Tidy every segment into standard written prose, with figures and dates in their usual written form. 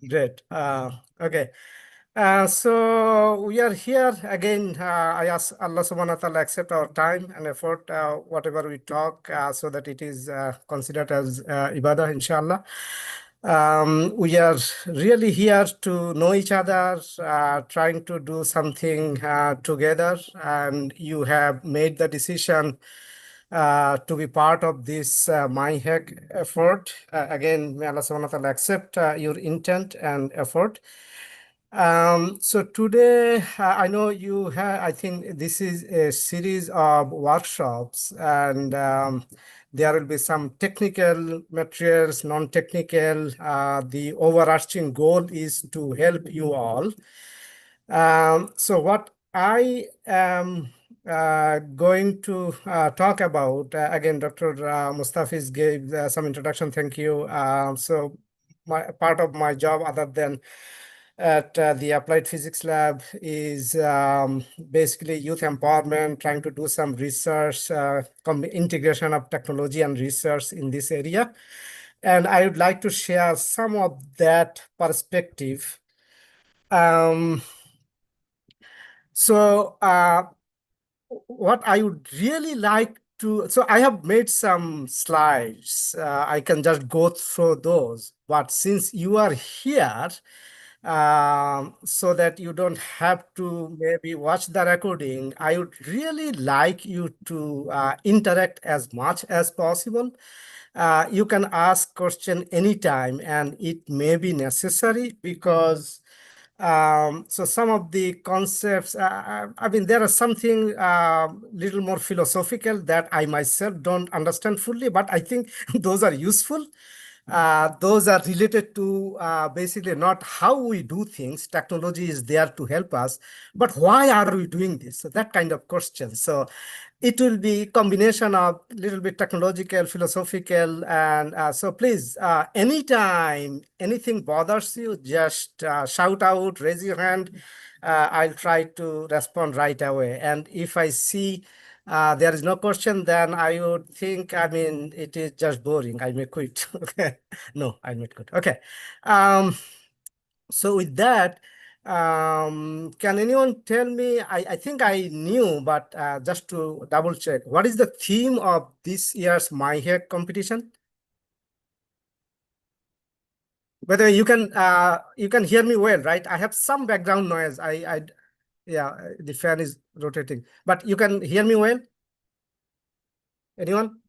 Great. Okay. So we are here again. I ask Allah subhanahu wa ta'ala accept our time and effort, whatever we talk, so that it is considered as ibadah, inshallah. We are really here to know each other, trying to do something together, and you have made the decision to be part of this My Hack effort. Again, may Allah subhanahu wa ta'ala accept your intent and effort. So today, I know you have, I think this is a series of workshops, and there will be some technical materials, non-technical. The overarching goal is to help you all. So what I am going to talk about, again, Dr. Mustafis gave some introduction. Thank you. So my part of my job, other than at the Applied Physics Lab, is basically youth empowerment, trying to do some research, integration of technology and research in this area. And I would like to share some of that perspective. Um, so what I would really like to, so I have made some slides. I can just go through those. But since you are here, so that you don't have to maybe watch the recording, I would really like you to interact as much as possible. You can ask question anytime, and it may be necessary because so some of the concepts, I mean, there are something little more philosophical that I myself don't understand fully, but I think those are useful. Those are related to basically not how we do things. Technology is there to help us, but why are we doing this? So that kind of question. So it will be combination of little bit technological, philosophical, and so please, anytime anything bothers you, just shout out, raise your hand. I'll try to respond right away. And if I see there is no question, then I would think, I mean, it is just boring. I may quit. Okay. No, I may quit. Okay. Um, so with that, can anyone tell me, I think I knew, but just to double check, what is the theme of this year's My Hack competition? By the way, you can hear me well, right? I have some background noise. Yeah, the fan is rotating, but you can hear me well? Anyone?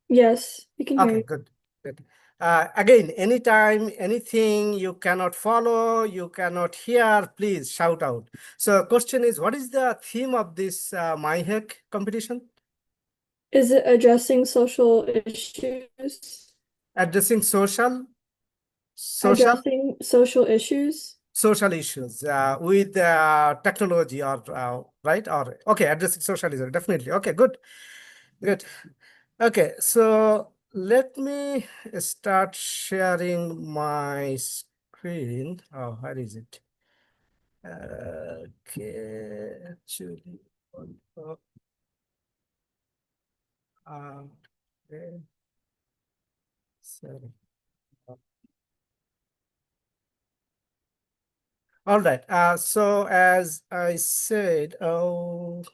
Yes, we can hear Okay, you. good. Good. Again, anytime, anything you cannot follow, you cannot hear, please shout out. So question is, what is the theme of this My Hack competition? Is it addressing social issues? Addressing social, Addressing social issues? social issues with technology, or right? Or okay, addressing social issues, definitely. Okay, good, good. Okay, so let me start sharing my screen. Oh, where is it? Okay, actually, oh, okay, sorry. All right. So as I said, oh,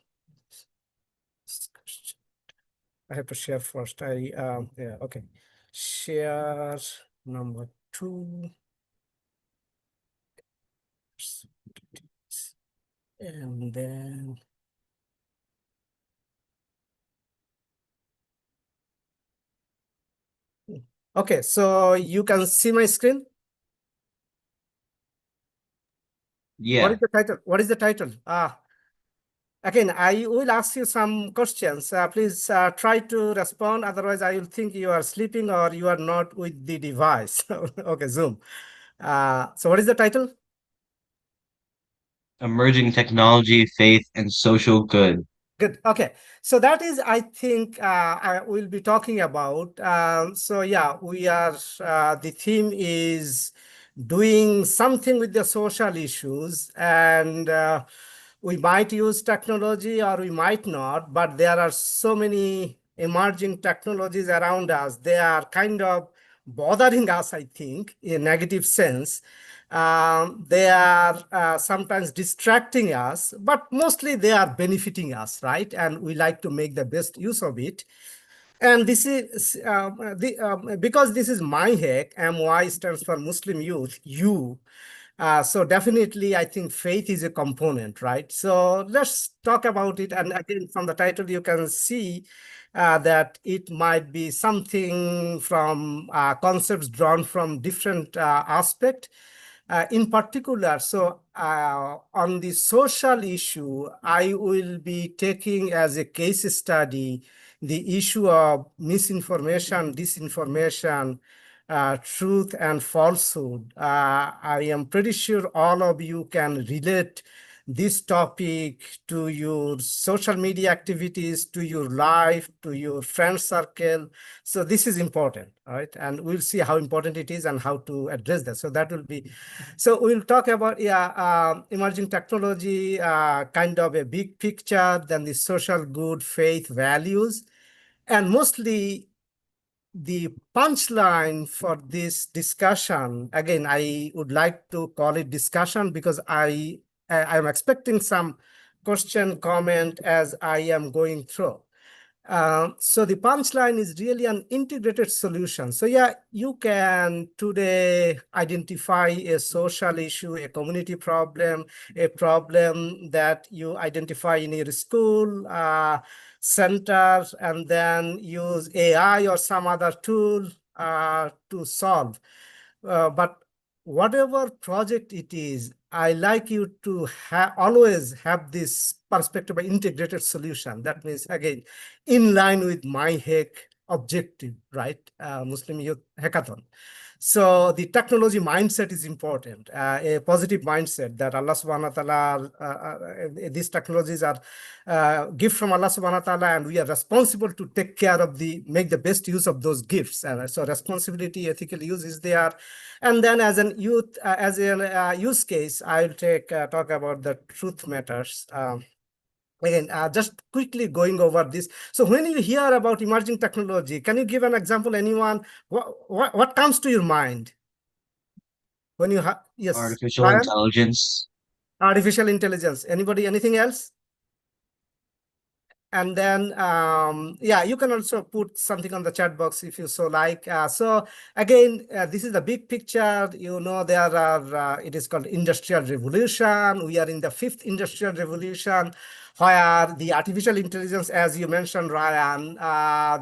I have to share first. Yeah, okay. Share number 2, and then okay. So you can see my screen. What Yeah. is the title? What is the title? Again, I will ask you some questions. Please try to respond. Otherwise, I will think you are sleeping or you are not with the device. Okay, Zoom. So what is the title? Emerging technology, faith, and social good. Good. Okay. So that is, I think, I will be talking about. So yeah, the theme is doing something with the social issues, and we might use technology or we might not, but there are so many emerging technologies around us. They are kind of bothering us, I think, in negative sense. They are sometimes distracting us, but mostly they are benefiting us, right? And we like to make the best use of it. And this is because this is my hack. MY stands for Muslim Youth. You. So definitely, I think faith is a component, right? So let's talk about it. And again, from the title, you can see that it might be something from concepts drawn from different aspect. In particular, so on the social issue, I will be taking as a case study the issue of misinformation, disinformation, truth and falsehood. I am pretty sure all of you can relate this topic to your social media activities, to your life, to your friend circle. So this is important, right? And we'll see how important it is and how to address that. So that will be, so we'll talk about emerging technology, kind of a big picture, then the social good, faith, values, and mostly the punchline for this discussion. Again, I would like to call it discussion because I am expecting some question, comment as I am going through. So the punchline is really an integrated solution. So yeah, you can today identify a social issue, a community problem, a problem that you identify in your school center, and then use AI or some other tool to solve. But whatever project it is, I like you to always have this perspective of integrated solution. That means, again, in line with my hack objective, right? Muslim Youth Hackathon. So the technology mindset is important, a positive mindset that Allah subhanahu wa ta'ala, these technologies are gift from Allah subhanahu wa ta'ala, and we are responsible to take care of make the best use of those gifts. And so responsibility, ethical use is there. And then as an youth, as a use case, I'll talk about the truth matters. Again, just quickly going over this. So when you hear about emerging technology, can you give an example, anyone? What comes to your mind when you have, yes, Artificial Ryan? intelligence. Artificial intelligence. Anybody, anything else? And then, yeah, you can also put something on the chat box if you so like. So again, this is the big picture. You know, there are, it is called industrial revolution. We are in the fifth industrial revolution, where the artificial intelligence, as you mentioned, Ryan,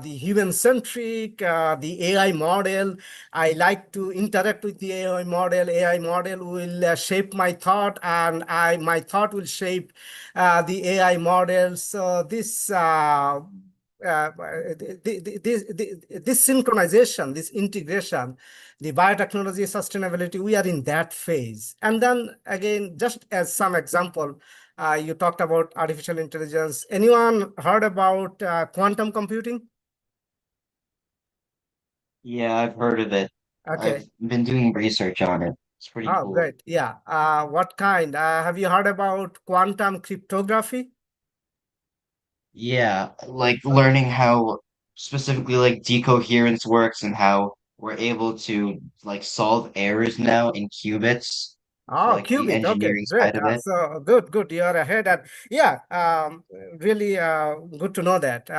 the human-centric, the AI model. I like to interact with the AI model. AI model will shape my thought, and my thought will shape the AI models. So this synchronization, this integration, the biotechnology sustainability, we are in that phase. And then again, just as some example, you talked about artificial intelligence. Anyone heard about quantum computing? Yeah, I've heard of it. I've Okay. been doing research on it. It's pretty Oh, cool. great. Yeah. What kind? Have you heard about quantum cryptography? Yeah, like learning how specifically like decoherence works and how we're able to like solve errors now in qubits. So Oh, like the qubit. Okay, engineering great. side of it. So good, good. You are ahead. And yeah, really good to know that.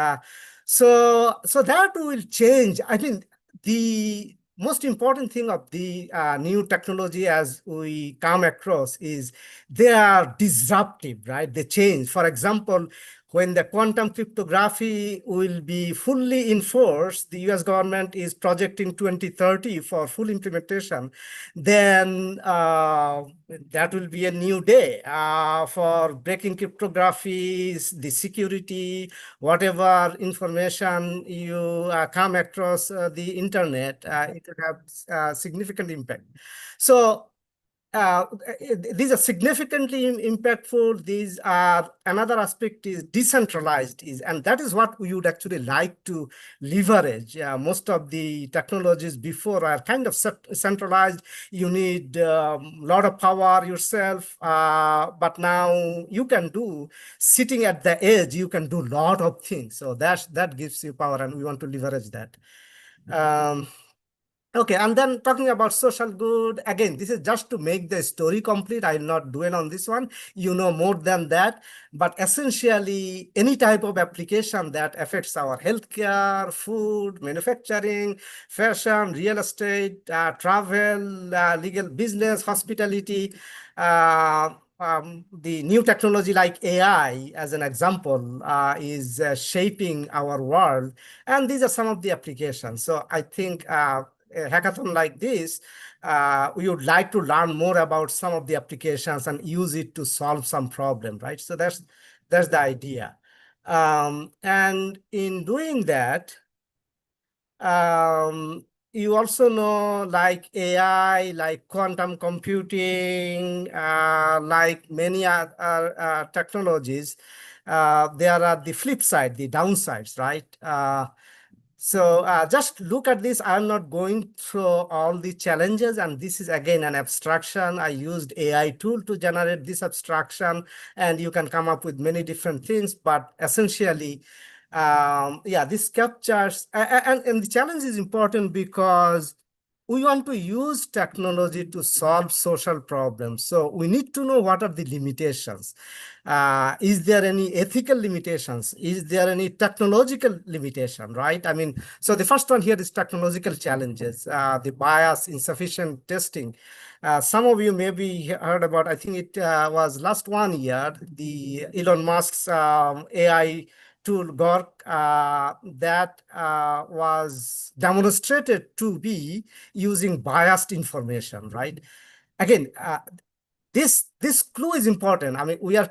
So that will change. I mean, the most important thing of the new technology as we come across is they are disruptive, right? They change. For example, when the quantum cryptography will be fully enforced, the US government is projecting 2030 for full implementation, then that will be a new day for breaking cryptographies, the security, whatever information you come across the internet, it will have significant impact. So these are significantly impactful. These are another aspect is decentralized is, and that is what we would actually like to leverage. Most of the technologies before are kind of centralized. You need a lot of power yourself, but now you can do sitting at the edge. You can do a lot of things. So that gives you power, and we want to leverage that. Um, Okay, and then talking about social good, again, this is just to make the story complete. I will not dwell on this one. You know more than that. But essentially, any type of application that affects our healthcare, food, manufacturing, fashion, real estate, travel, legal business, hospitality, the new technology like AI, as an example, is shaping our world. And these are some of the applications. So I think a hackathon like this, we would like to learn more about some of the applications and use it to solve some problem, right? So that's the idea. And in doing that, um, you also know like AI, like quantum computing, like many other technologies, there are the flip side, the downsides, right? So just look at this. I'm not going through all the challenges, and this is again an abstraction. I used AI tool to generate this abstraction, and you can come up with many different things, but essentially, yeah, this captures, and the challenge is important because we want to use technology to solve social problems. So we need to know what are the limitations. Is there any ethical limitations? Is there any technological limitation, right? I mean, so the first one here is technological challenges, the bias, insufficient testing. Some of you maybe heard about, I think it was last 1 year, the Elon Musk's AI tool Gork that was demonstrated to be using biased information, right? Again, this clue is important. I mean, we'll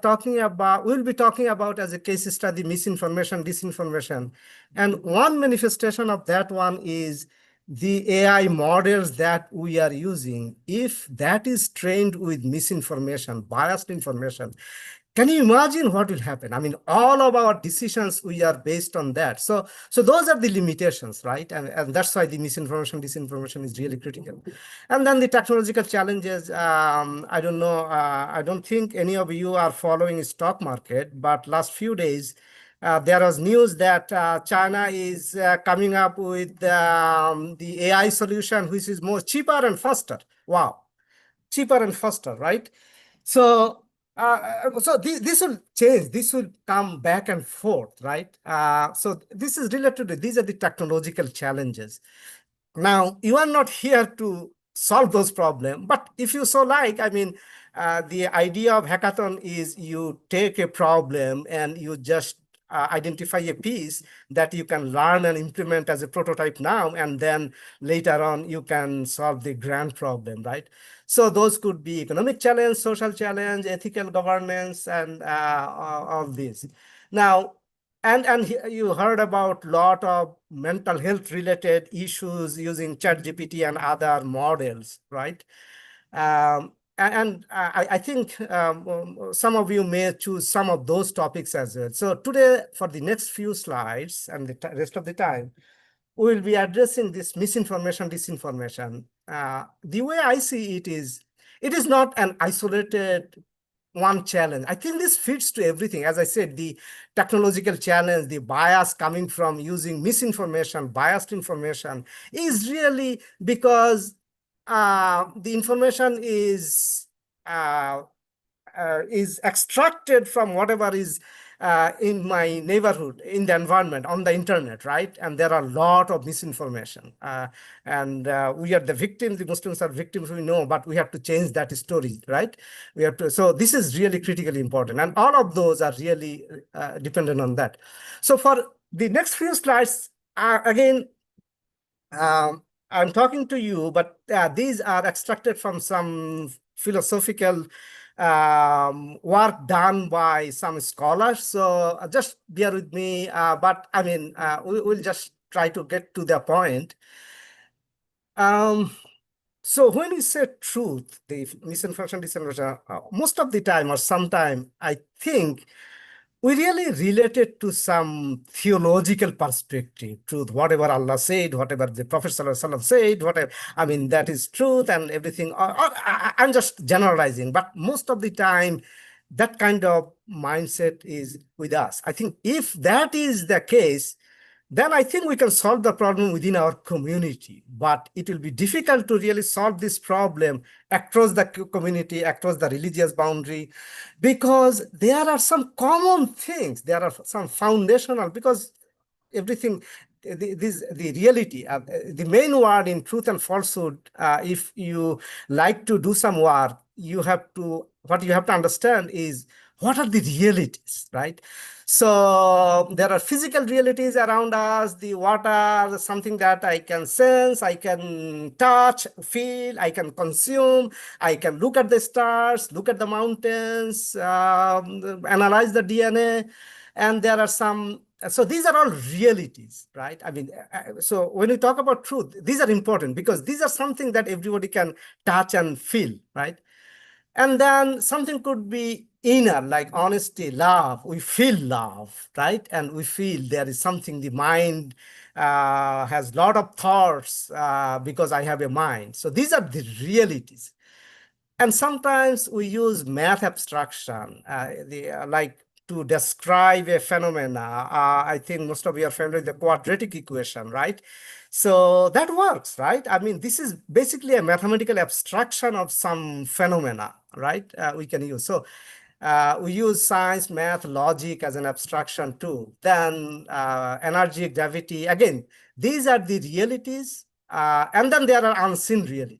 be talking about as a case study misinformation, disinformation. And one manifestation of that one is the AI models that we are using. If that is trained with misinformation, biased information, can you imagine what will happen? I mean, all of our decisions, we are based on that. So those are the limitations, right? And that's why the misinformation, disinformation is really critical. And then the technological challenges, I don't know, I don't think any of you are following stock market, but last few days, there was news that China is coming up with the AI solution, which is more cheaper and faster. Wow, cheaper and faster, right? So, this will change. This will come back and forth, right? So this is related to these are the technological challenges. Now, you are not here to solve those problems, but if you so like, I mean, the idea of hackathon is you take a problem and you just identify a piece that you can learn and implement as a prototype now, and then later on you can solve the grand problem, right? So those could be economic challenge, social challenge, ethical governance, and all these. Now, and you heard about lot of mental health related issues using ChatGPT and other models, right? I think some of you may choose some of those topics as well. So today, for the next few slides and the rest of the time, we will be addressing this misinformation, disinformation. The way I see it is not an isolated one challenge. I think this fits to everything. As I said, the technological challenge, the bias coming from using misinformation, biased information is really because the information uh, is extracted from whatever is in my neighborhood, in the environment, on the internet, right? And there are a lot of misinformation. And we are the victims, the Muslims are victims, we know, but we have to change that story, right? We have to, so this is really critically important. And all of those are really dependent on that. So for the next few slides, again, I'm talking to you, but these are extracted from some philosophical work done by some scholars. So just bear with me. But I mean, we'll just try to get to the point. So when we say truth, the misinformation, disinformation, most of the time or sometime, I think we really relate it to some theological perspective, truth, whatever Allah said, whatever the Prophet ﷺ said, whatever, I mean, that is truth and everything. I'm just generalizing, but most of the time, that kind of mindset is with us. I think if that is the case, then I think we can solve the problem within our community. But it will be difficult to really solve this problem across the community, across the religious boundary, because there are some common things, there are some foundational, because everything, the reality, the main word in truth and falsehood, if you like to do some work, what you have to understand is what are the realities, right? So there are physical realities around us, the water, something that I can sense, I can touch, feel, I can consume, I can look at the stars, look at the mountains, analyze the DNA. And there are some, so these are all realities, right? I mean, so when we talk about truth, these are important because these are something that everybody can touch and feel, right? And then something could be inner, like honesty, love. We feel love, right? And we feel there is something, the mind has a lot of thoughts because I have a mind. So these are the realities. And sometimes we use math abstraction, like to describe a phenomena. I think most of you are familiar with the quadratic equation, right? So that works, right? I mean, this is basically a mathematical abstraction of some phenomena, right? We can use. So we use science, math, logic as an abstraction too. Then energy, gravity. Again, these are the realities. And then there are unseen reality,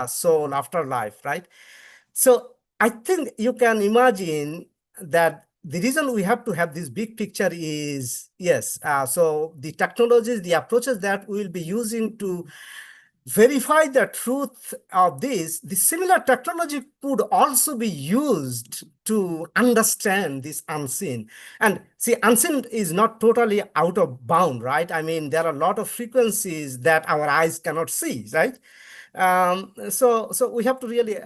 soul, afterlife, right? So I think you can imagine that the reason we have to have this big picture is, yes, so the technologies, the approaches that we will be using to verify the truth of this, the similar technology could also be used to understand this unseen. And see, unseen is not totally out of bound, right? I mean, there are a lot of frequencies that our eyes cannot see, right? So we have to really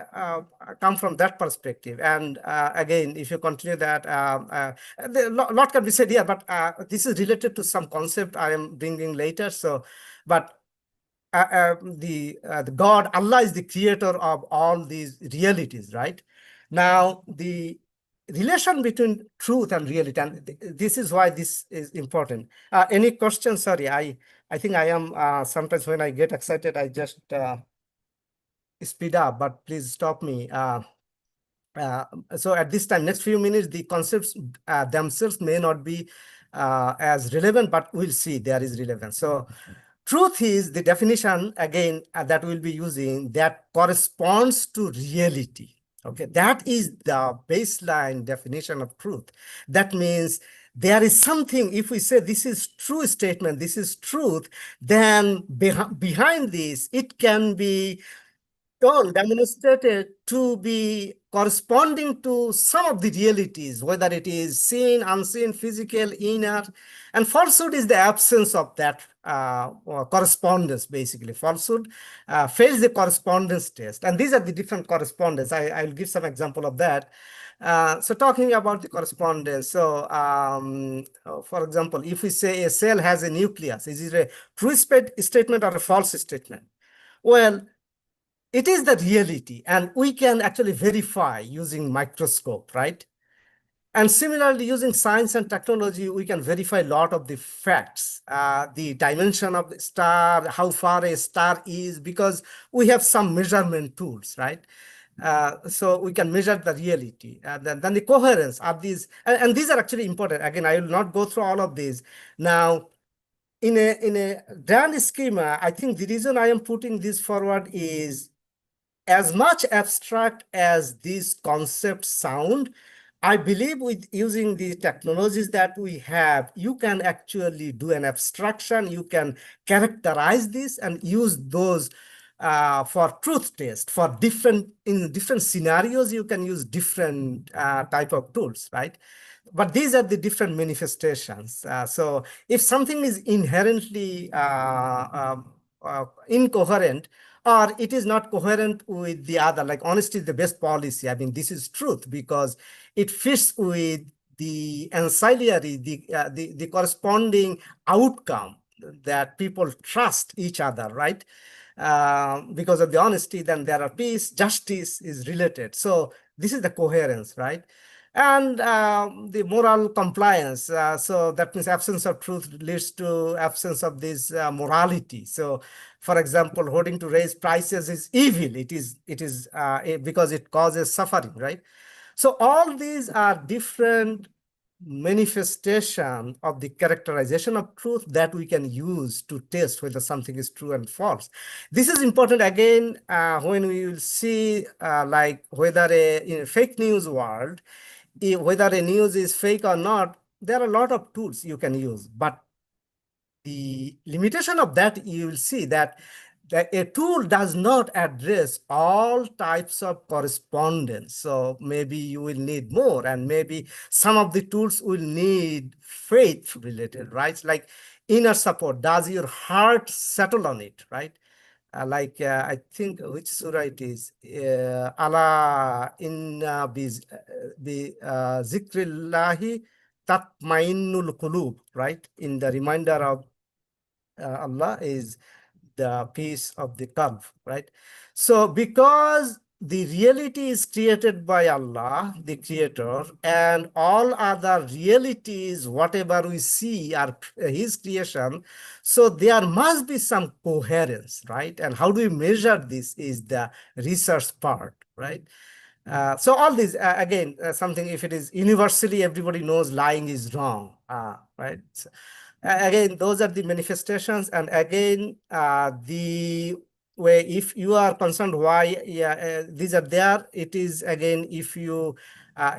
come from that perspective. And again, if you continue that, a lot can be said here, but this is related to some concept I am bringing later. So, but the God, Allah is the creator of all these realities, right? Now, the relation between truth and reality, and this is why this is important. Any questions? Sorry, I think I am sometimes when I get excited, I just speed up, but please stop me. Uh, so at this time, next few minutes, the concepts themselves may not be as relevant, but we'll see there is relevance. So truth is the definition, again, that we'll be using that corresponds to reality. Okay, that is the baseline definition of truth. That means there is something, if we say this is true statement, this is truth, then behind this, it can be shown, demonstrated to be corresponding to some of the realities, whether it is seen, unseen, physical, inner. And falsehood is the absence of that correspondence, basically. Falsehood fails the correspondence test. And these are the different correspondence. I'll give some example of that. So talking about the correspondence, so for example, if we say a cell has a nucleus, is it a true statement or a false statement? Well, it is the reality, and we can actually verify using microscope, right? And similarly, using science and technology, we can verify a lot of the facts, the dimension of the star, how far a star is, because we have some measurement tools, right? So we can measure the reality. Then the coherence of these, and these are actually important. Again, I will not go through all of these. Now, in a grand schema, I think the reason I am putting this forward is as much abstract as these concepts sound, I believe with using the technologies that we have, you can actually do an abstraction, you can characterize this and use those for truth test. For in different scenarios, you can use different type of tools, right? But these are the different manifestations. So if something is inherently incoherent, or it is not coherent with the other, like honesty is the best policy. I mean, this is truth because it fits with the ancillary, the corresponding outcome that people trust each other, right? Because of the honesty, then there are peace, justice is related. So this is the coherence, right? And the moral compliance. So that means absence of truth leads to absence of this morality. So, for example, holding to raise prices is evil. It is because it causes suffering, right? So all these are different manifestation of the characterization of truth that we can use to test whether something is true and false. This is important again when we will see like whether in a fake news world, whether a news is fake or not, there are a lot of tools you can use. But the limitation of that, you will see that a tool does not address all types of correspondence. So maybe you will need more, and maybe some of the tools will need faith related, right? Like inner support. Does your heart settle on it, right? I think which surah it is. Allah inna bi zikrillahi tatmainnul qulub, right? In the reminder of Allah is the peace of the qalb, right? So because the reality is created by Allah, the creator, and all other realities, whatever we see are his creation, so there must be some coherence, right? And how do we measure this is the research part, right? So all these again something, if it is universally everybody knows lying is wrong, right? So, again, those are the manifestations, and again the way, if you are concerned why, yeah, these are there, it is again, if you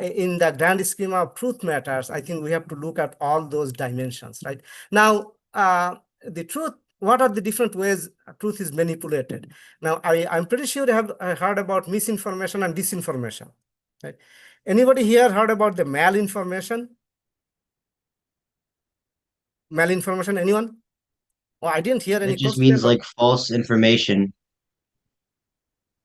in the grand scheme of truth matters, I think we have to look at all those dimensions, right? Now the truth, what are the different ways truth is manipulated? Now, I'm pretty sure you have heard about misinformation and disinformation, right? Anybody here heard about the malinformation? Malinformation, anyone? Oh, I didn't hear any It just question. means like false information.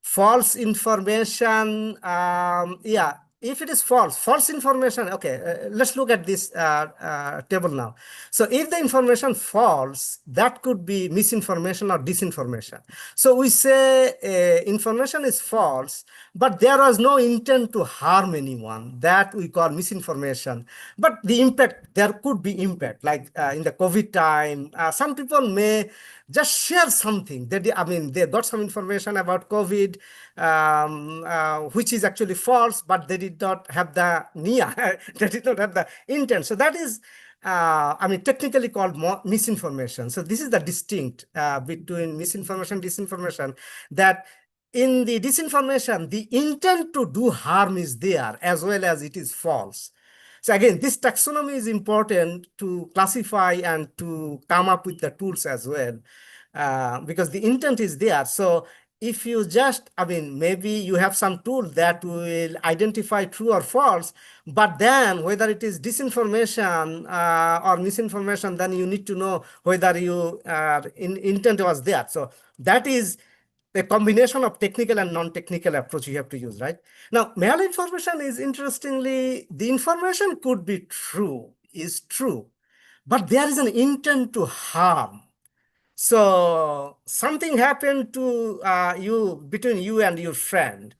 False information, yeah, if it is false information, okay, let's look at this table now. So if the information false, that could be misinformation or disinformation. So we say information is false, but there was no intent to harm anyone, that we call misinformation. But the impact, there could be impact, like in the COVID time, some people may just share something. I mean, they got some information about COVID, which is actually false, but they did not have the nia, they did not have the intent. So that is, I mean, technically called misinformation. So this is the distinct between misinformation, disinformation, that in the disinformation, the intent to do harm is there as well as it is false. So again, this taxonomy is important to classify and to come up with the tools as well, because the intent is there. So if you just, I mean, maybe you have some tool that will identify true or false, but then whether it is disinformation or misinformation, then you need to know whether you intent was there. So that is a combination of technical and non-technical approach you have to use, right? Now, malinformation is, interestingly, the information could be true, is true, but there is an intent to harm. So something happened to you, between you and your friend.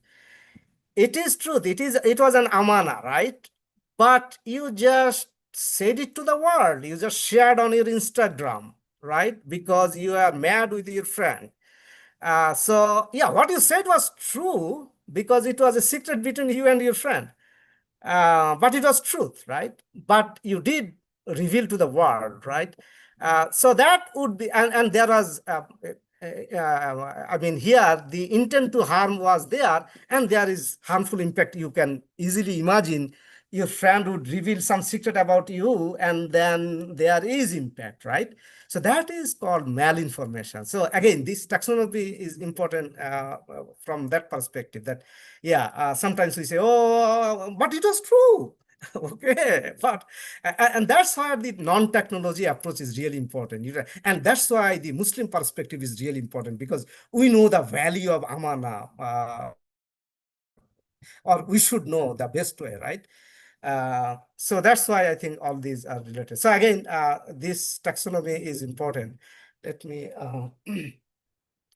It is truth. It was an amana, right? But you just said it to the world. You just shared on your Instagram, right? Because you are mad with your friend. So yeah, what you said was true because it was a secret between you and your friend. But it was truth, right? But you did reveal to the world, right? So that would be, and there was, I mean, here the intent to harm was there, and there is harmful impact. You can easily imagine your friend would reveal some secret about you, and then there is impact, right? So that is called malinformation. So again, this taxonomy is important from that perspective. That yeah, sometimes we say, oh, but it was true. Okay, but and that's why the non-technology approach is really important. And that's why the Muslim perspective is really important, because we know the value of amana, or we should know the best way, right? So that's why I think all these are related. So again, this taxonomy is important. Let me,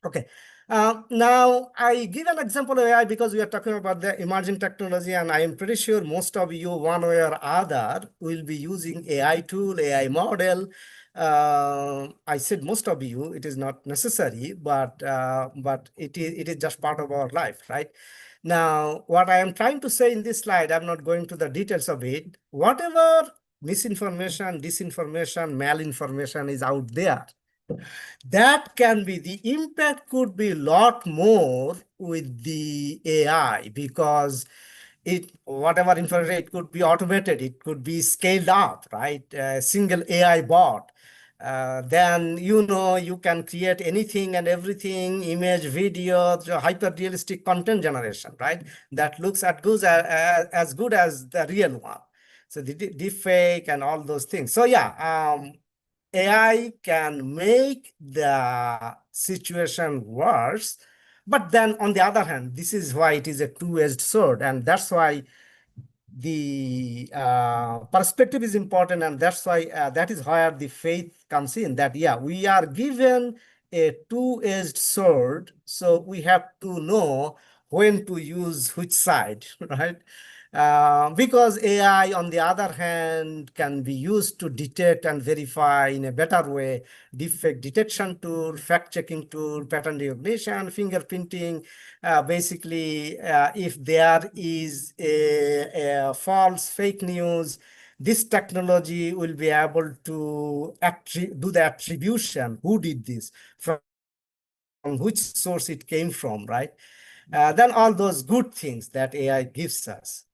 okay. Now, I give an example of AI because we are talking about the emerging technology, and I am pretty sure most of you, one way or other, will be using AI tool, AI model. I said most of you, it is not necessary, but it is just part of our life, right? Now, what I am trying to say in this slide, I'm not going to the details of it. Whatever misinformation, disinformation, malinformation is out there, that can be the impact could be a lot more with the AI because it whatever information it could be automated, it could be scaled up, right? A single AI bot. Then you can create anything and everything, image, video, hyper realistic content generation, right? That looks as good as the real one. So the deep fake and all those things. So yeah, AI can make the situation worse. But then on the other hand, this is why it is a two-edged sword. And that's why the perspective is important, and that's why that is where the faith comes in, that yeah, we are given a two-edged sword, so we have to know when to use which side, right? Because AI, on the other hand, can be used to detect and verify in a better way: defect detection tool, fact-checking tool, pattern recognition, fingerprinting. Basically, if there is a false fake news, this technology will be able to do the attribution, who did this, from which source it came from, right? Then all those good things that AI gives us.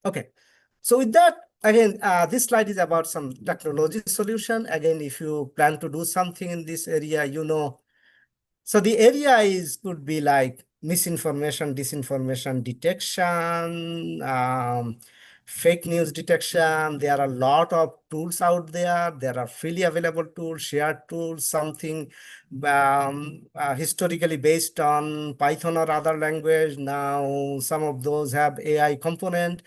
Okay, so with that, again, this slide is about some technology solution. Again, if you plan to do something in this area, so the area is could be like misinformation, disinformation detection, fake news detection. There are a lot of tools out there. There are freely available tools, shared tools, something historically based on Python or other language. Now, some of those have AI component.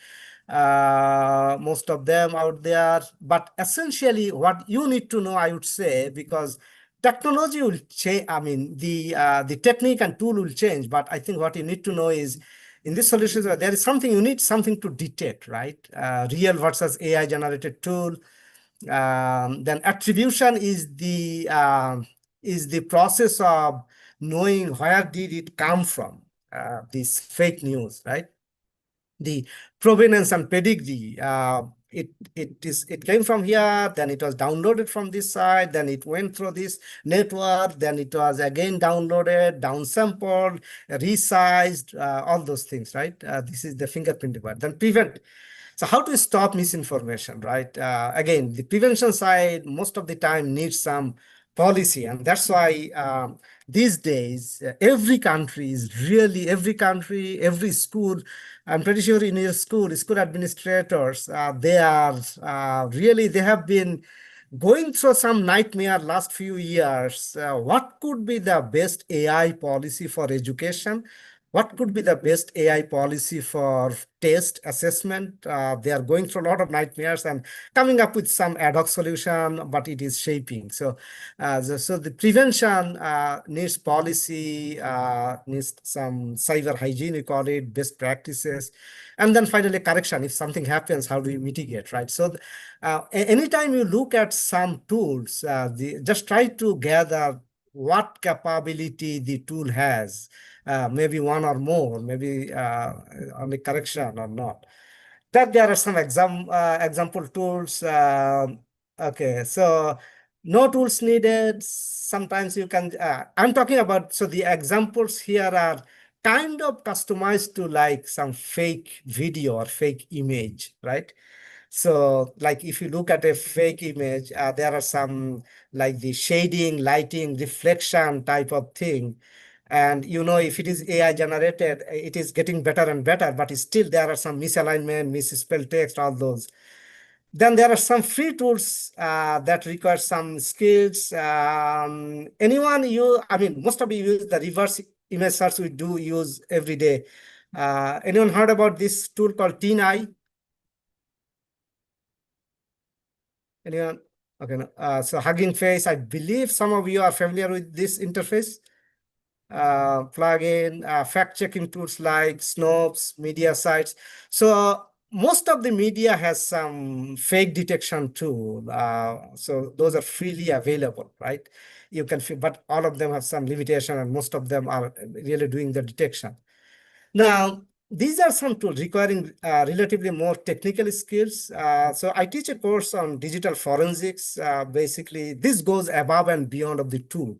Most of them out there. But essentially, what you need to know, I would say, because technology will change. I mean, the technique and tool will change, but I think what you need to know is in these solutions, there is something you need something to detect, right? Real versus AI generated tool. Then attribution is the process of knowing where did it come from, this fake news, right? The provenance and pedigree. It came from here, then it was downloaded from this side, then it went through this network, then it was again downloaded, downsampled, resized, all those things, right? This is the fingerprint part. Then prevent. So how to stop misinformation, right? Again, the prevention side most of the time needs some policy, and that's why these days every country is really every country, every school. I'm pretty sure in your school administrators, they are really they have been going through some nightmare last few years. What could be the best AI policy for education? What could be the best AI policy for test assessment? They are going through a lot of nightmares and coming up with some ad hoc solution, but it is shaping. So the prevention needs policy, needs some cyber hygiene, we call it, best practices. And then finally, correction. If something happens, how do you mitigate, right? So anytime you look at some tools, just try to gather what capability the tool has, maybe one or more, maybe only correction or not. That there are some example tools. Okay, so no tools needed. Sometimes you can. I'm talking about. So the examples here are kind of customized to like some fake video or fake image, right? So, like if you look at a fake image, there are some like the shading, lighting, reflection type of thing. And if it is AI generated, it is getting better and better, but still there are some misalignment, misspelled text, all those. Then there are some free tools that require some skills. I mean, most of you use the reverse image search we do use every day. Anyone heard about this tool called Teen Eye? Anyone? Okay. No. So Hugging Face, I believe some of you are familiar with this interface. plugin, fact-checking tools like Snopes, media sites. So most of the media has some fake detection tool. So those are freely available, right? You can, but all of them have some limitation, and most of them are really doing the detection. Now, these are some tools requiring relatively more technical skills. So I teach a course on digital forensics. Basically, this goes above and beyond of the tool.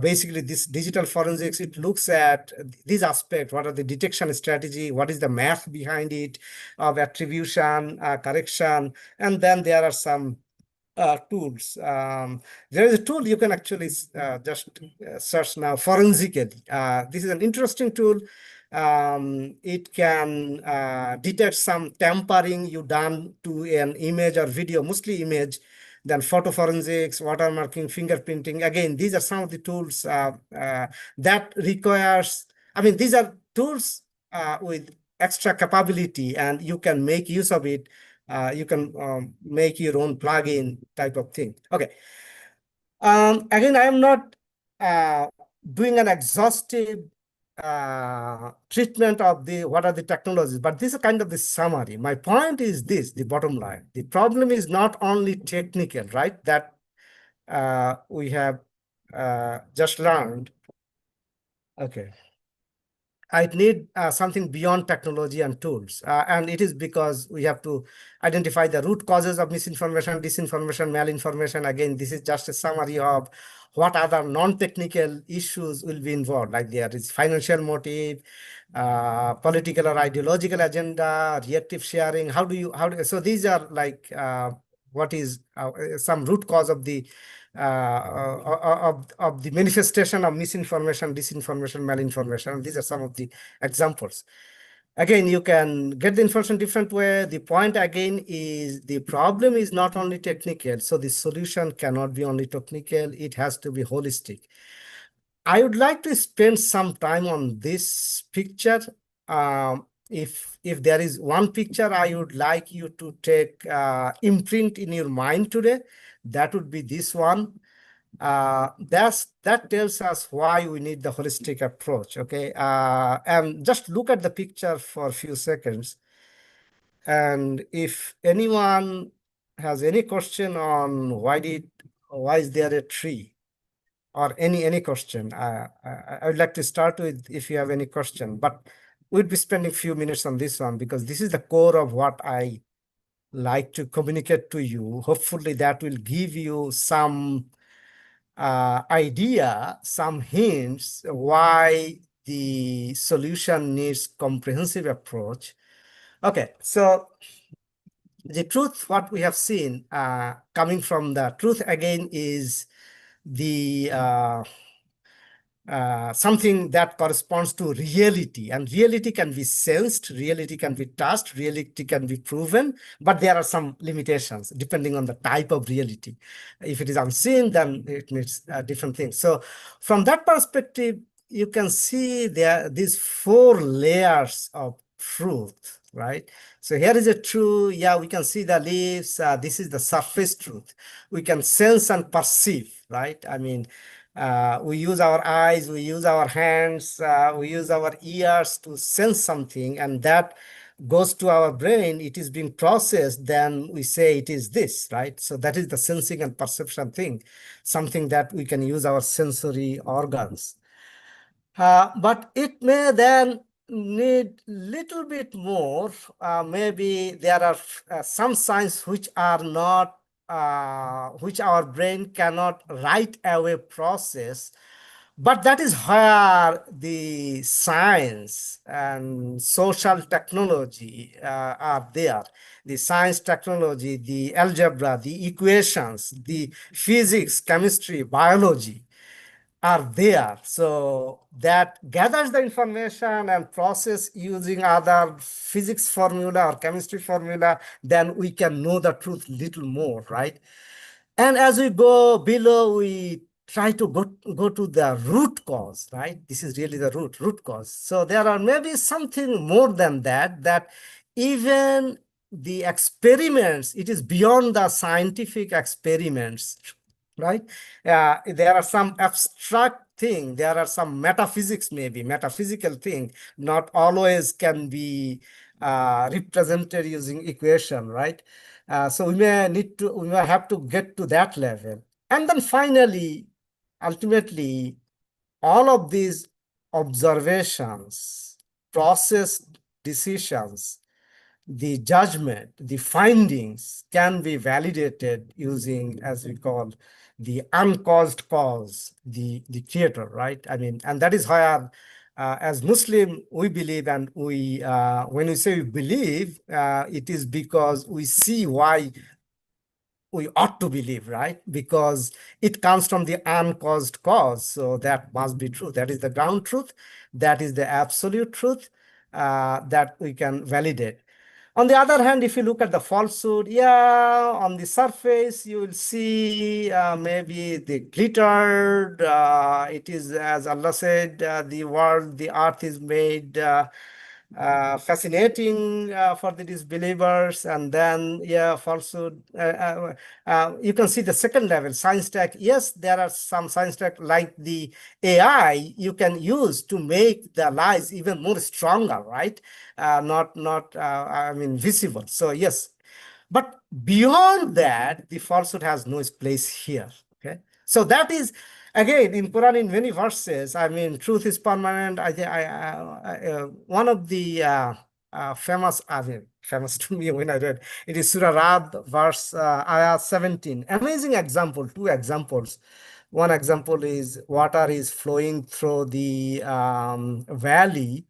Basically, this digital forensics, it looks at these aspects. What are the detection strategy? What is the math behind it of attribution, correction? And then there are some tools. There is a tool you can actually just search now forensically. This is an interesting tool. It can detect some tampering you done to an image or video, mostly image, then photo forensics, watermarking, fingerprinting. Again, these are some of the tools that requires, I mean, these are tools with extra capability, and you can make use of it. You can make your own plugin type of thing. Okay. Again, I am not uh, doing an exhaustive treatment of the what are the technologies, but this is kind of the summary. My point is this: the bottom line. The problem is not only technical, right? That we have just learned. Okay. I need something beyond technology and tools. And it is because we have to identify the root causes of misinformation, disinformation, malinformation. Again, this is just a summary of what other non-technical issues will be involved. Like there is financial motive, political or ideological agenda, reactive sharing. So these are like what is some root cause of the of the manifestation of misinformation, disinformation, malinformation. These are some of the examples. Again, you can get the information different way. The point again is the problem is not only technical, so the solution cannot be only technical. It has to be holistic. I would like to spend some time on this picture. If there is one picture I would like you to take imprint in your mind today, that would be this one. That tells us why we need the holistic approach. Okay, and just look at the picture for a few seconds. And if anyone has any question on why is there a tree, or any question, I would like to start with if you have any question. But we'd be spending a few minutes on this one because this is the core of what I like to communicate to you. Hopefully, that will give you some idea, some hints why the solution needs comprehensive approach. Okay, so the truth, what we have seen coming from the truth again is the something that corresponds to reality, and reality can be sensed, reality can be touched, reality can be proven, but there are some limitations depending on the type of reality. If it is unseen, then it needs different things. So from that perspective, you can see there these four layers of truth, right? So here is a true, yeah, we can see the leaves. This is the surface truth. We can sense and perceive, right? I mean, we use our eyes, we use our hands, we use our ears to sense something, and that goes to our brain. It is being processed, then we say it is this, right? So that is the sensing and perception thing, something that we can use our sensory organs. But it may then need little bit more. Maybe there are some signs which are not, which our brain cannot right away process. But that is where the science and social technology are there. The science, technology, the algebra, the equations, the physics, chemistry, biology are there. So that gathers the information and process using other physics formula or chemistry formula, then we can know the truth little more, right? And as we go below, we try to go to the root cause, right? This is really the root cause. So there are maybe something more than that, that even the experiments, it is beyond the scientific experiments, right? There are some abstract thing. There are some metaphysics, maybe metaphysical thing, not always can be represented using equation, right? So we may have to get to that level. And then finally, ultimately, all of these observations, processed decisions, the judgment, the findings can be validated using, as we call, the uncaused cause, the creator, right? I mean, and that is why, as Muslim, we believe, and when we say we believe, it is because we see why we ought to believe, right? Because it comes from the uncaused cause. So that must be true. That is the ground truth. That is the absolute truth that we can validate. On the other hand, if you look at the falsehood, yeah, on the surface, you will see maybe the glittered. It is, as Allah said, the world, the earth is made fascinating for the disbelievers. And then, yeah, falsehood. You can see the second level, science tech. Yes, there are some science tech like the AI you can use to make the lies even more stronger, right? Not I mean, visible. So yes, but beyond that, the falsehood has no place here. Okay, so that is again in Quran in many verses. I mean, truth is permanent. One of the famous, I mean, famous to me when I read it is Surah Rad, verse ayah 17. Amazing example. Two examples. One example is water is flowing through the valley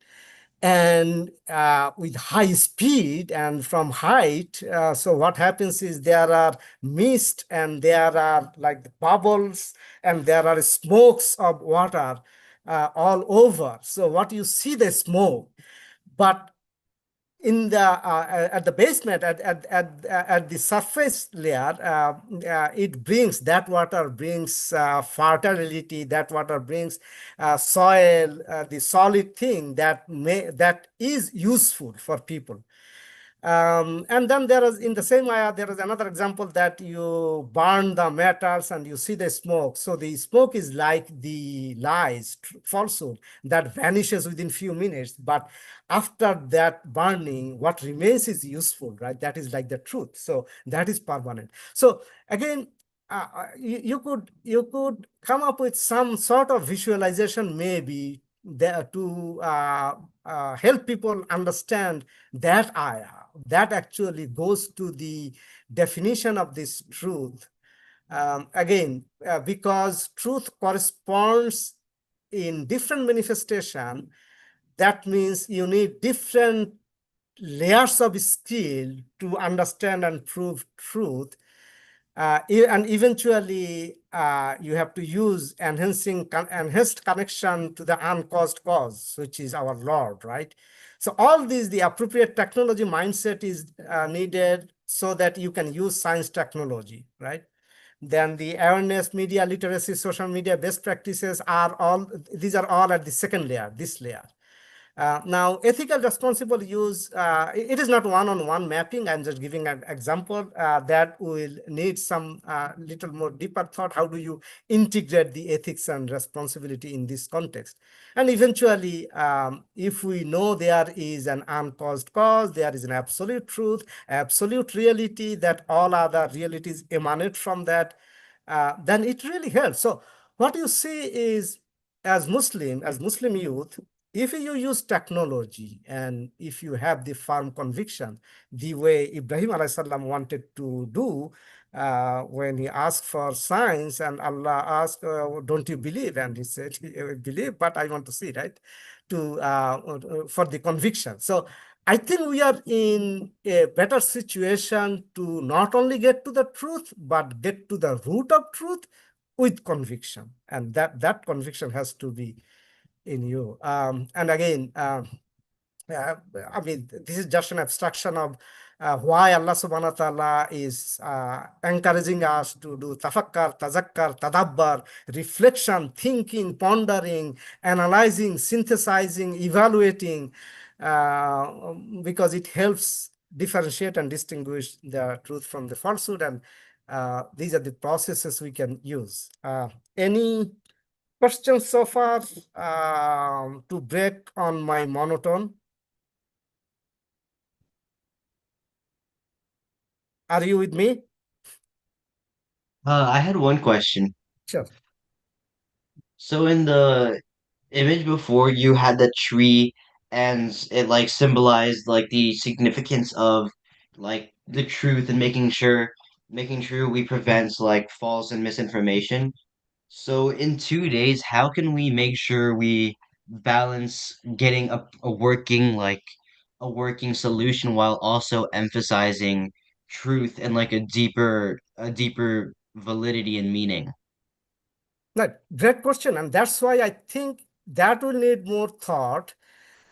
and with high speed and from height. So what happens is there are mist and there are like the bubbles and there are smokes of water all over. So what you see the smoke, but in the at the basement at the surface layer, it brings, that water brings fertility, that water brings soil, the solid thing that is useful for people. And then there is, in the same ayah, there is another example that you burn the metals and you see the smoke. So the smoke is like the lies, falsehood that vanishes within few minutes. But after that burning, what remains is useful, right? That is like the truth. So that is permanent. So again, you could come up with some sort of visualization maybe there to help people understand that ayah that actually goes to the definition of this truth. Again, because truth corresponds in different manifestation, that means you need different layers of skill to understand and prove truth. And eventually, you have to use enhanced connection to the uncaused cause, which is our Lord, right? So all these, the appropriate technology mindset is needed so that you can use science technology, right? Then the awareness, media literacy, social media best practices are all, these are all at the second layer, this layer. Now, ethical responsible use, it is not one-on-one mapping. I'm just giving an example that will need some little more deeper thought. How do you integrate the ethics and responsibility in this context? And eventually, if we know there is an uncaused cause, there is an absolute truth, absolute reality, that all other realities emanate from that, then it really helps. So what you see is, as Muslim youth, if you use technology and if you have the firm conviction, the way Ibrahim alayhi salam wanted to do when he asked for signs and Allah asked, don't you believe? And he said, "I believe, but I want to see," right? For the conviction. So I think we are in a better situation to not only get to the truth, but get to the root of truth with conviction. And that conviction has to be in you. And again, uh, I mean, this is just an abstraction of why Allah subhanahu wa ta'ala is encouraging us to do tafakkar, tazakkar, tadabbar, reflection, thinking, pondering, analyzing, synthesizing, evaluating, because it helps differentiate and distinguish the truth from the falsehood. And these are the processes we can use. Any questions so far to break on my monotone? Are you with me? I had one question. Sure. So in the image before, you had the tree, and it like symbolized like the significance of like the truth and making sure we prevent like false and misinformation. So in 2 days, how can we make sure we balance getting a working solution while also emphasizing truth and like a deeper validity and meaning? Right. Great question. And that's why I think that will need more thought,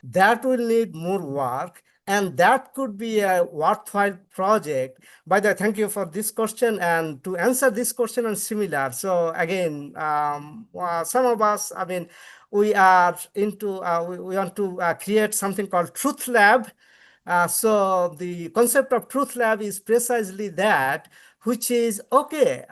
that will need more work, and that could be a worthwhile project. By the way, thank you for this question. And to answer this question and similar, so again, some of us, I mean, we are into, we want to create something called Truth Lab. So the concept of Truth Lab is precisely that, which is okay.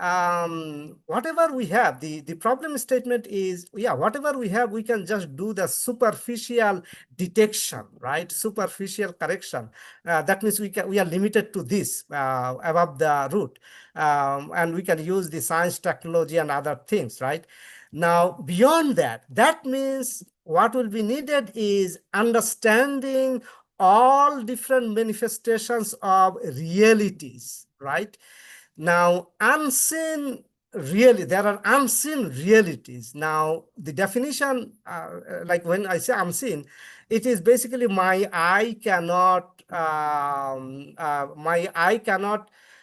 Whatever we have, the problem statement is, yeah, whatever we have, we can just do the superficial detection, right? Superficial correction. That means we are limited to this above the root, and we can use the science, technology, and other things, right? Now, beyond that, that means what will be needed is understanding all different manifestations of realities, right? Now, unseen really, there are unseen realities. Now, the definition, like when I say unseen, it is basically my eye cannot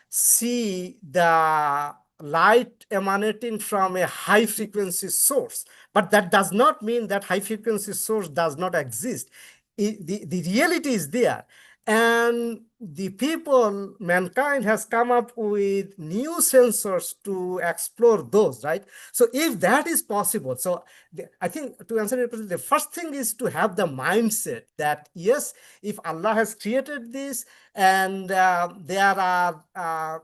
see the light emanating from a high frequency source. But that does not mean that high frequency source does not exist. The reality is there. And the people, mankind has come up with new sensors to explore those, right? So if that is possible, so I think to answer your question, the first thing is to have the mindset that yes, if Allah has created this and there are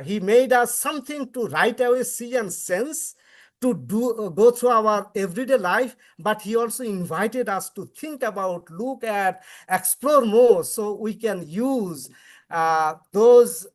he made us something to right away see and sense to do go through our everyday life, but he also invited us to think about, look at, explore more, so we can use those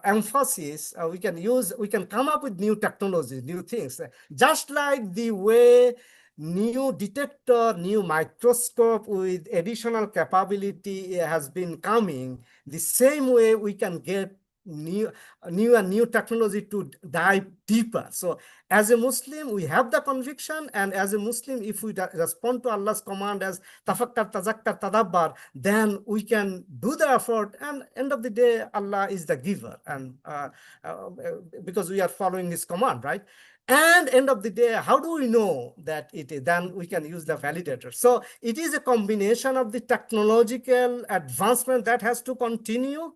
emphasis. We can come up with new technologies, new things, just like the way new detector, new microscope with additional capability has been coming. The same way we can get new new technology to dive deeper. So as a Muslim, we have the conviction, and as a Muslim, if we respond to Allah's command as tafakkar, tazakkar, tadabbar, then we can do the effort. And end of the day, Allah is the giver, and because we are following His command, right? And end of the day, how do we know that it is? Then we can use the validator. So it is a combination of the technological advancement that has to continue,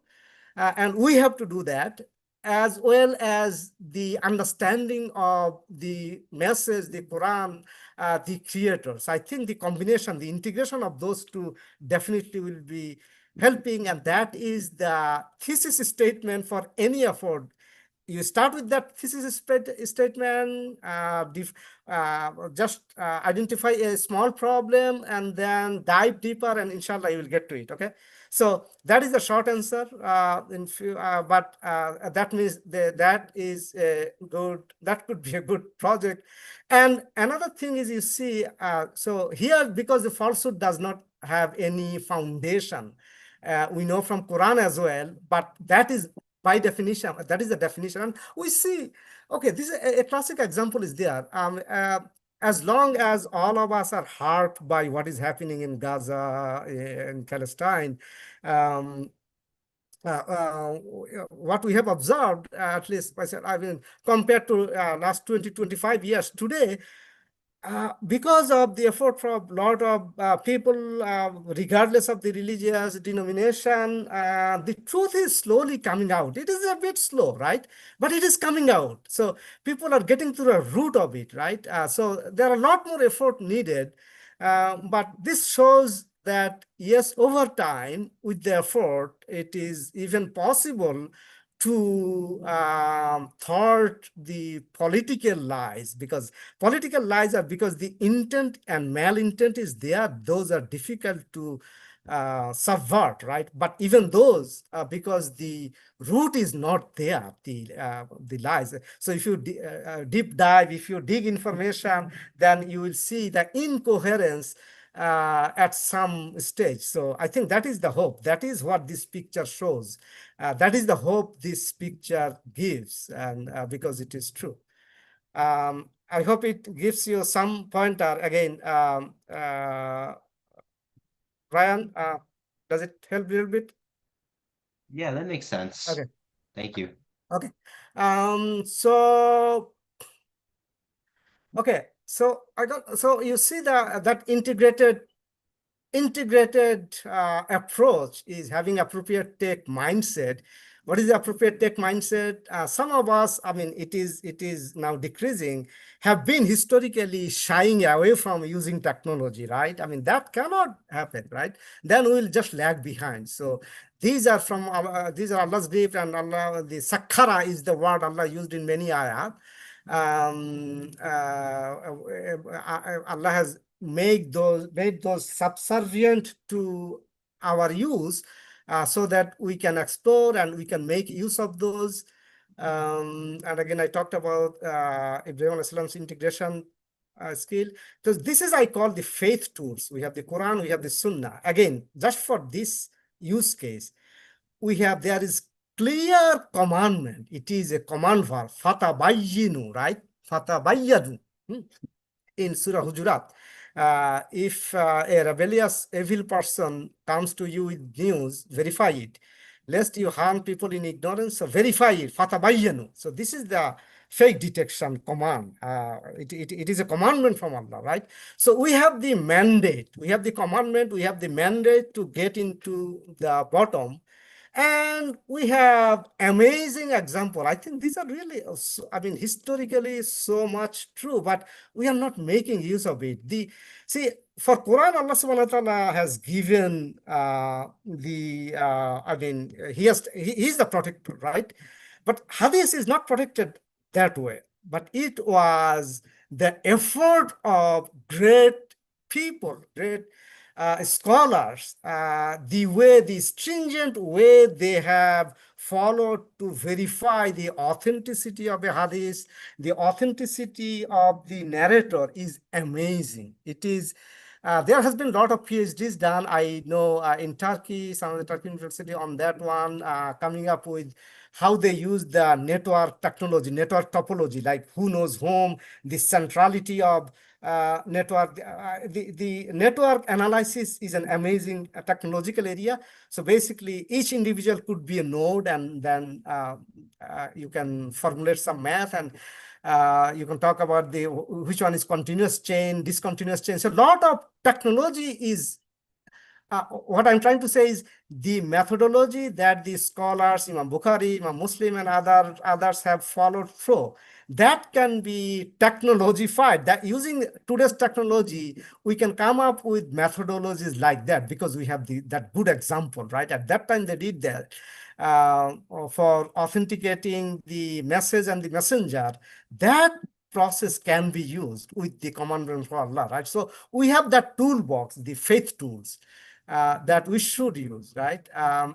and we have to do that, as well as the understanding of the message, the Quran, the creators. I think the combination, the integration of those two definitely will be helping. And that is the thesis statement for any effort. You start with that thesis statement, just identify a small problem and then dive deeper, and inshallah you will get to it. Okay, so that is the short answer. But that means that is a good, that could be a good project. And another thing is, you see, so here, because the falsehood does not have any foundation, we know from Quran as well, but that is by definition, that is the definition. And we see, okay, this is a classic example is there. As long as all of us are hurt by what is happening in Gaza, in Palestine, um, what we have observed, at least myself, I mean, compared to last 20, 25 years today, because of the effort from a lot of people, regardless of the religious denomination, the truth is slowly coming out. It is a bit slow, right? But it is coming out. So people are getting to the root of it, right? So there are a lot more effort needed. But this shows that, yes, over time, with the effort, it is even possible to thwart the political lies, because political lies are because the intent and malintent is there. Those are difficult to subvert, right? But even those, because the root is not there, the lies. So if you deep dive, if you dig information, then you will see the incoherence at some stage. So I think that is the hope. That is what this picture shows. That is the hope this picture gives, and because it is true. I hope it gives you some pointer. Again, Ryan, does it help a little bit? Yeah, that makes sense. Okay, Thank you. okay. So okay, so I don't. So you see the that integrated approach is having appropriate tech mindset. What is the appropriate tech mindset? Some of us, I mean, it is now decreasing, have been historically shying away from using technology, right? I mean, that cannot happen, right? Then we'll just lag behind. So these are Allah's gift, and Allah, the sakkara is the word Allah used in many ayat. Allah has made those subservient to our use, so that we can explore and we can make use of those. And again, I talked about Ibrahim Alayhi Salam's integration skill. So this is, I call, the faith tools. We have the Quran, we have the Sunnah. Again, just for this use case, there is clear commandment. It is a command verb, fatabayyinu, right? Fatabayyadu. In Surah Hujurat. If a rebellious, evil person comes to you with news, verify it. Lest you harm people in ignorance, so verify it. Fatabayyanu. So this is the fake detection command. It is a commandment from Allah, right? So we have the mandate, we have the commandment, we have the mandate to get into the bottom, and we have amazing example. I think these are really, I mean, historically so much true, but we are not making use of it. See, for Quran, Allah subhanahu wa ta'ala has given I mean, he's the protector, right? But Hadith is not protected that way. But it was the effort of great people, great scholars, the stringent way they have followed to verify the authenticity of a hadith, the authenticity of the narrator is amazing. It is. There has been a lot of PhDs done. I know in Turkey, some of the Turkey university on that one, coming up with how they use the network technology, network topology, like who knows whom, the centrality of network. The network analysis is an amazing technological area. So basically, each individual could be a node, and then you can formulate some math, and you can talk about which one is continuous chain, discontinuous chain. So a lot of technology is what I'm trying to say is the methodology that the scholars, Imam Bukhari, Imam Muslim, and others have followed through, that can be technologified. That using today's technology, we can come up with methodologies like that because we have that good example, right? At that time, they did that uh, for authenticating the message and the messenger. That process can be used with the commandment for Allah, right? So we have that toolbox, the faith tools that we should use, right?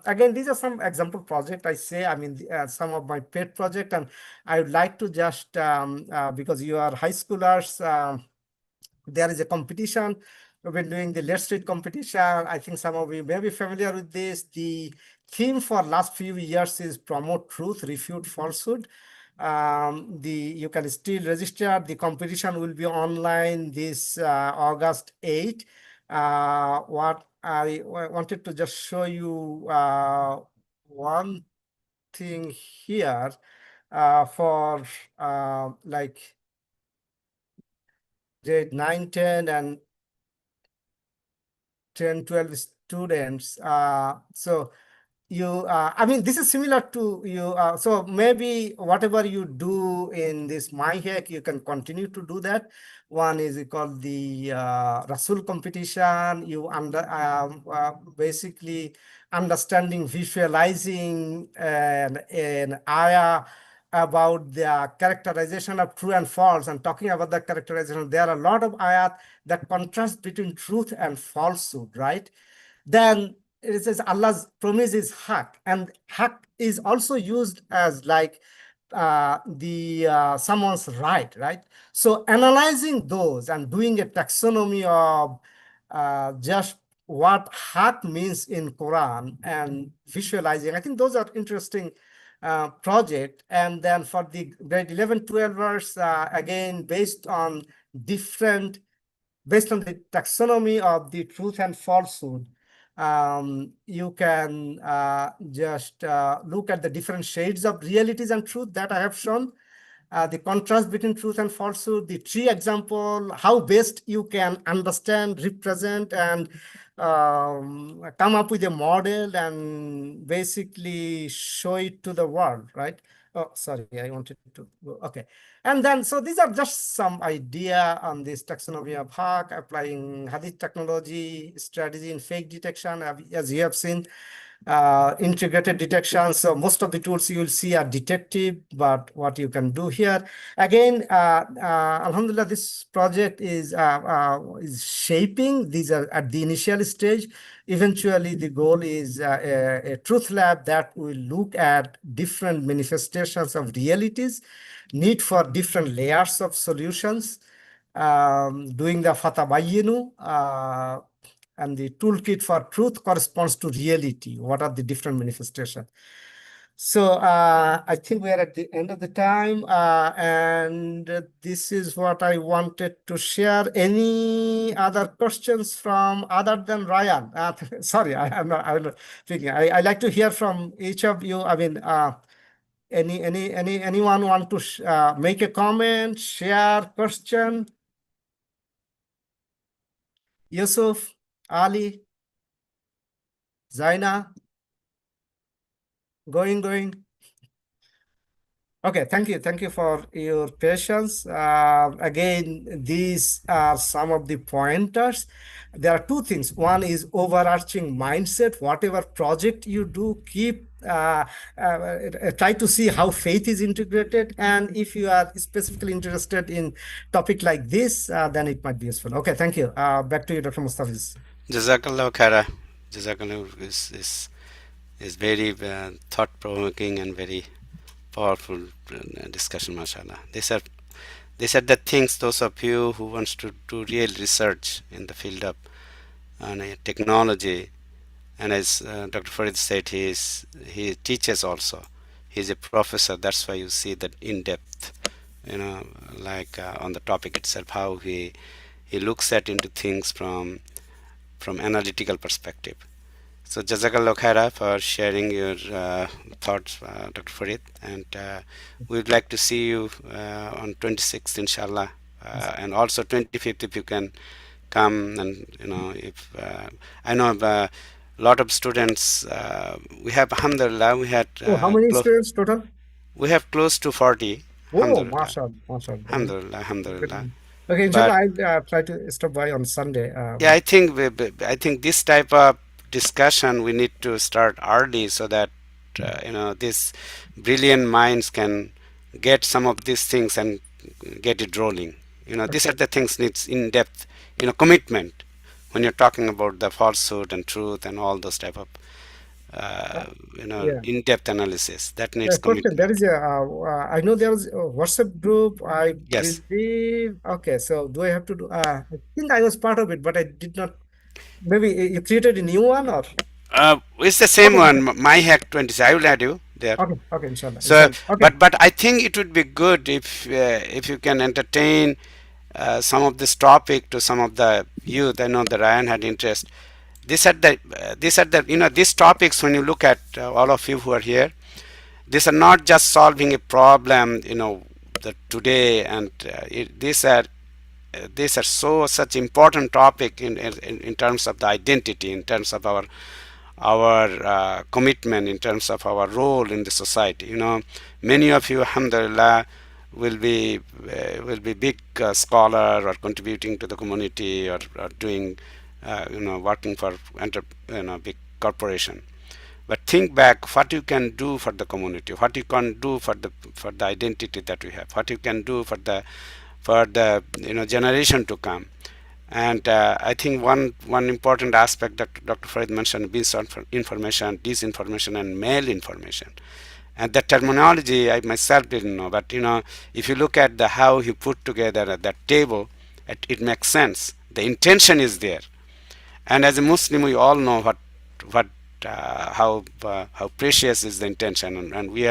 Again, these are some example project I say, I mean, some of my pet project, and I would like to just, because you are high schoolers, there is a competition. We've been doing the Let's Read competition. I think some of you may be familiar with this. The theme for last few years is promote truth, refute falsehood. You can still register. The competition will be online this August 8. What I wanted to just show you one thing here for like grade 9, 10, and 10, 12 students. So I mean, this is similar to you. So maybe whatever you do in this MyHack, you can continue to do that. One is called the Rasul competition. You basically understanding, visualizing an ayah about the characterization of true and false, and talking about the characterization. There are a lot of ayat that contrast between truth and falsehood, right? Then it says Allah's promise is haq, and haq is also used as like the someone's right? So analyzing those and doing a taxonomy of just what haq means in Quran and visualizing, I think those are interesting project. And then for the grade 11, 12ers, again, different based on the taxonomy of the truth and falsehood, you can just look at the different shades of realities and truth that I have shown, the contrast between truth and falsehood, the tree example, how best you can understand, represent, and come up with a model and basically show it to the world, right? Oh, sorry, I wanted to go. Okay. And then, so these are just some idea on this taxonomy of hack, applying hadith technology, strategy in fake detection, as you have seen, integrated detection. So most of the tools you will see are detective, but what you can do here, again, Alhamdulillah, this project is shaping. These are at the initial stage. Eventually, the goal is a truth lab that will look at different manifestations of realities, need for different layers of solutions, doing the fatabayinu, and the toolkit for truth corresponds to reality. What are the different manifestations? So I think we are at the end of the time, and this is what I wanted to share. Any other questions from other than Ryan? Sorry, I'm not speaking. I like to hear from each of you. I mean, anyone want to make a comment, share, question? Yusuf, Ali, Zaina, going. Okay, thank you. Thank you for your patience. Again, these are some of the pointers. There are two things. One is overarching mindset. Whatever project you do, keep try to see how faith is integrated. And if you are specifically interested in topic like this, then it might be useful. Okay, thank you. Back to you, Dr. Mustafiz. Jazakallah khaira. Jazakallah is very thought provoking and very powerful discussion, mashallah. These are the things, those of you who wants to do real research in the field of technology, and as Dr. Farid said, he teaches also. He's a professor. That's why you see that in depth, like on the topic itself, how he looks at into things from analytical perspective. So Jazakallah khaira for sharing your thoughts, Dr. Farid, and we'd like to see you on 26th, inshallah, and also 25th if you can come. And if I know a lot of students, we have, alhamdulillah, Oh, how many students total? we have close to 40, Oh, alhamdulillah, mashallah, mashallah. alhamdulillah, alhamdulillah. Okay, But inshallah, I'll try to stop by on Sunday. yeah, I think this type of discussion we need to start early so that these brilliant minds can get some of these things and get it rolling. These are the things needs in depth, commitment when you're talking about the falsehood and truth and all those type of Yeah. in depth analysis that needs Question. There commitment. is I know there is a WhatsApp group, I Yes. believe. Okay, so do I have to do, I think I was part of it, but I did not, maybe you created a new one or? It's the same Okay, one, my hack 26. I will add you there. okay, inshallah, So, Okay. but I think it would be good if you can entertain some of this topic to some of the youth. I know that Ryan had interest. These topics, when you look at all of you who are here, these are not just solving a problem, the today, and these are such important topic in terms of the identity, in terms of our commitment in terms of our role in the society. Many of you, alhamdulillah, will be big scholar or contributing to the community, or doing working for big corporation. But think back what you can do for the community, what you can do for the identity that we have, what you can do for the generation to come. And I think one important aspect that Dr. Farid mentioned, misinformation, disinformation, and malinformation. And the terminology I myself didn't know, but if you look at the how he put together at that table, it makes sense. The intention is there, and as a Muslim, we all know what how precious is the intention, and we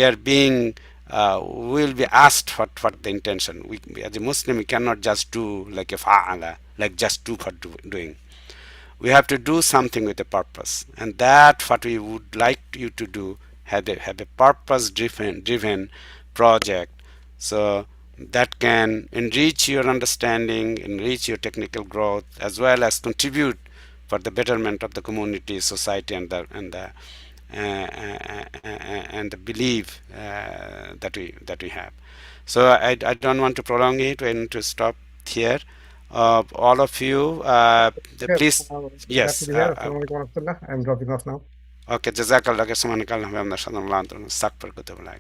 are being we will be asked what the intention. As a Muslim, we cannot just do like a fa'ala, like just do for doing. We have to do something with a purpose, and that what we would like you to do, have a purpose driven project, so that can enrich your understanding, enrich your technical growth, as well as contribute for the betterment of the community, society, and the belief that we have. So I don't want to prolong it. We need to stop here. All of you, Yes, please, glad to yes. be here. Assalamualaikum warahmatullah. I'm dropping off now. Okay, jazakallah. Jazakallah.